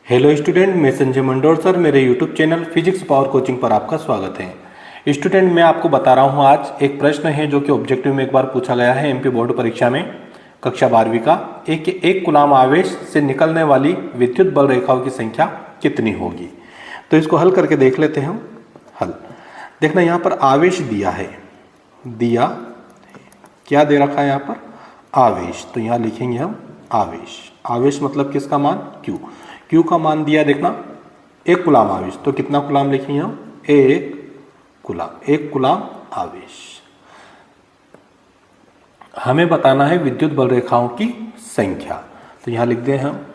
Hello student, मैं Sanjay Mandore sir. मेरे YouTube channel physics power coaching पर आपका स्वागत है। स्टूडेंट, मैं आपको बता रहा हूँ आज एक प्रश्न है जो कि ऑब्जेक्टिव में एक बार पूछा गया है एमपी बोर्ड परीक्षा में कक्षा 12वीं का। एक कूलाम आवेश से निकलने वाली विद्युत बल रेखाओं की संख्या कितनी होगी। तो इसको हल करके देख लेते हैं हम। हल देखना, यहाँ पर आवेश दिया है, दिया क्या दे रखा है यहाँ पर, आवेश। तो यहाँ लिखेंगे हम आवेश। आवेश मतलब किसका मान, क्यू। क्यू का मान दिया, देखना एक कूलाम आवेश। तो कितना कूलाम लिखेंगे हम, एक कूलाम आवेश। हमें बताना है विद्युत बल रेखाओं की संख्या। तो यहां लिख दें हम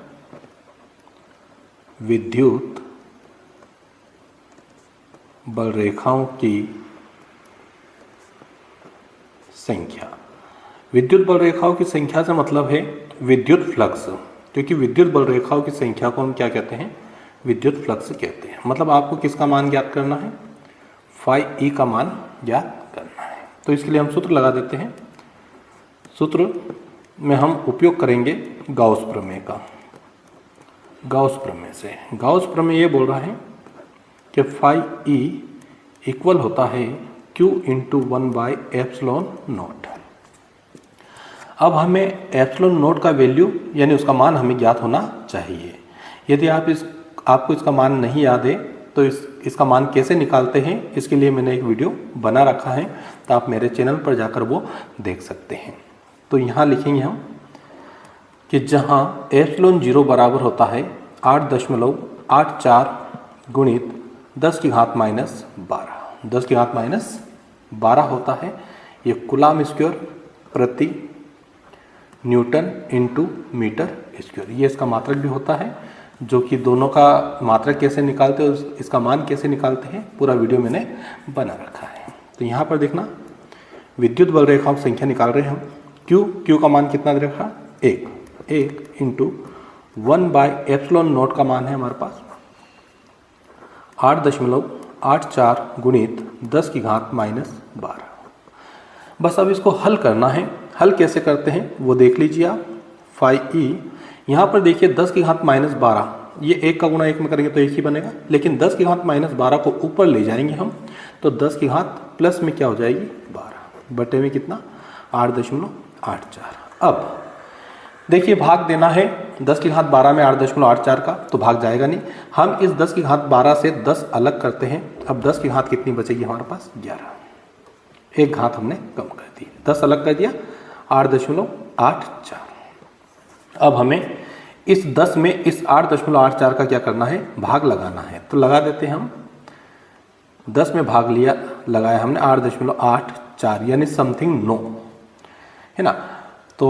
विद्युत बल रेखाओं की संख्या। विद्युत बल रेखाओं की संख्या से मतलब है विद्युत फ्लक्स, क्योंकि विद्युत बल रेखाओं की संख्या को हम क्या कहते हैं, विद्युत फ्लक्स कहते हैं। मतलब आपको किसका मान ज्ञात करना है, फाई ई का मान ज्ञात करना है। तो इसके लिए हम सूत्र लगा देते हैं। सूत्र में हम उपयोग करेंगे गाउस प्रमेय का। गाउस प्रमेय से, गाउस प्रमेय ये बोल रहा है कि फाई ई इक्वल होता है Q इंटू 1/ε0। अब हमें एप्सिलॉन नोट का वैल्यू यानी उसका मान हमें ज्ञात होना चाहिए। यदि आपको इसका मान नहीं याद है तो इसका मान कैसे निकालते हैं, इसके लिए मैंने एक वीडियो बना रखा है, तो आप मेरे चैनल पर जाकर वो देख सकते हैं। तो यहाँ लिखेंगे हम कि जहाँ एप्सिलॉन 0 बराबर होता है 8.84 गुणित 10 की घात माइनस 12, 10 की घात माइनस 12 होता है। ये कूलाम स्क्वायर प्रति न्यूटन इंटू मीटर स्क्वायर, ये इसका मात्रक भी होता है। जो कि दोनों का मात्रक कैसे निकालते हैं, इसका मान कैसे निकालते हैं, पूरा वीडियो मैंने बना रखा है। तो यहाँ पर देखना विद्युत बल रेखाओं की संख्या निकाल रहे हैं हम। क्यू का मान कितना दे रखा, एक इंटू 1/ε0 का मान है हमारे पास 8.84 गुणित 10 की घात माइनस 12। बस अब इसको हल करना है। हल कैसे करते हैं वो देख लीजिए आप। फाई ई यहाँ पर देखिए 10 की घात माइनस 12, ये एक का गुणा एक में करेंगे तो एक ही बनेगा, लेकिन 10 की घात माइनस 12 को ऊपर ले जाएंगे हम तो 10 की घात प्लस में क्या हो जाएगी 12 बटे में कितना 8.84। अब देखिए भाग देना है 10 की घात 12 में 8.84 का, तो भाग जाएगा नहीं। हम इस 10 की घात 12 से 10 अलग करते हैं। अब 10 की घात कितनी बचेगी हमारे पास, 11। एक घात हमने कम कर दी, 10 अलग कर दिया 8.84। अब हमें इस 10 में इस 8.84 का क्या करना है, भाग लगाना है। तो लगा देते हैं हम। 10 में भाग लिया, लगाया हमने 8.84 यानी समथिंग 9 है ना। तो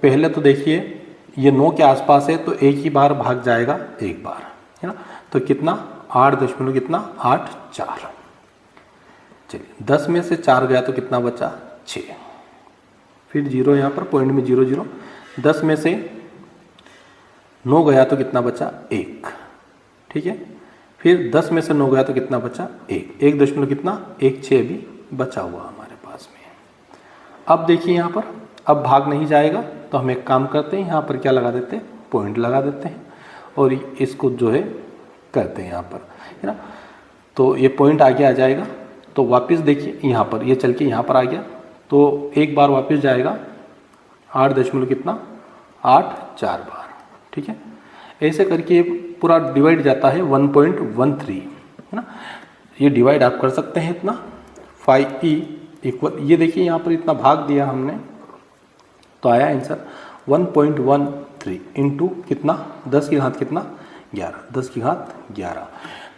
पहले तो देखिए ये 9 के आसपास है तो एक ही बार भाग जाएगा, एक बार है ना। तो कितना 8.84। चलिए 10 में से 4 गया तो कितना बचा 6, फिर 0 यहाँ पर पॉइंट में 0 0। 10 में से 9 गया तो कितना बचा 1, ठीक है। फिर 10 में से 9 गया तो कितना बचा 1 दशमलव कितना 1.6 भी बचा हुआ हमारे पास में। अब देखिए यहाँ पर अब भाग नहीं जाएगा तो हम एक काम करते हैं, यहाँ पर क्या लगा देते हैं, पॉइंट लगा देते हैं और इसको जो है करते हैं यहाँ पर, है ना। तो ये पॉइंट आगे आ जाएगा। तो वापस देखिए यहाँ पर ये चल के यहाँ पर आ गया तो एक बार वापस जाएगा 8.84 बार, ठीक है। ऐसे करके ये पूरा डिवाइड जाता है 1.13, है ना। ये डिवाइड आप कर सकते हैं इतना। फाई ई इक्वल, ये देखिए यहाँ पर इतना भाग दिया हमने तो आया आंसर 1.13 इंटू कितना 10 की घात कितना 11, 10 की घात 11।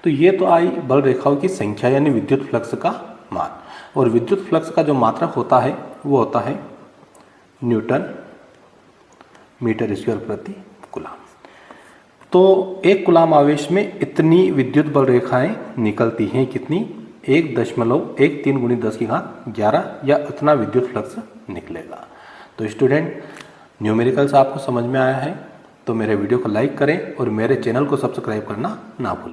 तो ये तो आई बल रेखाओं की संख्या यानी विद्युत फ्लक्स का मान। और विद्युत फ्लक्स का जो मात्रक होता है वो होता है न्यूटन मीटर स्क्वायर प्रति कूलाम। तो एक कूलाम आवेश में इतनी विद्युत बल रेखाएं निकलती हैं, कितनी 1.13 गुणित 10 की घात 11 या उतना विद्युत फ्लक्स निकलेगा। तो स्टूडेंट, न्यूमेरिकल्स आपको समझ में आया है तो मेरे वीडियो को लाइक करें और मेरे चैनल को सब्सक्राइब करना ना भूलें।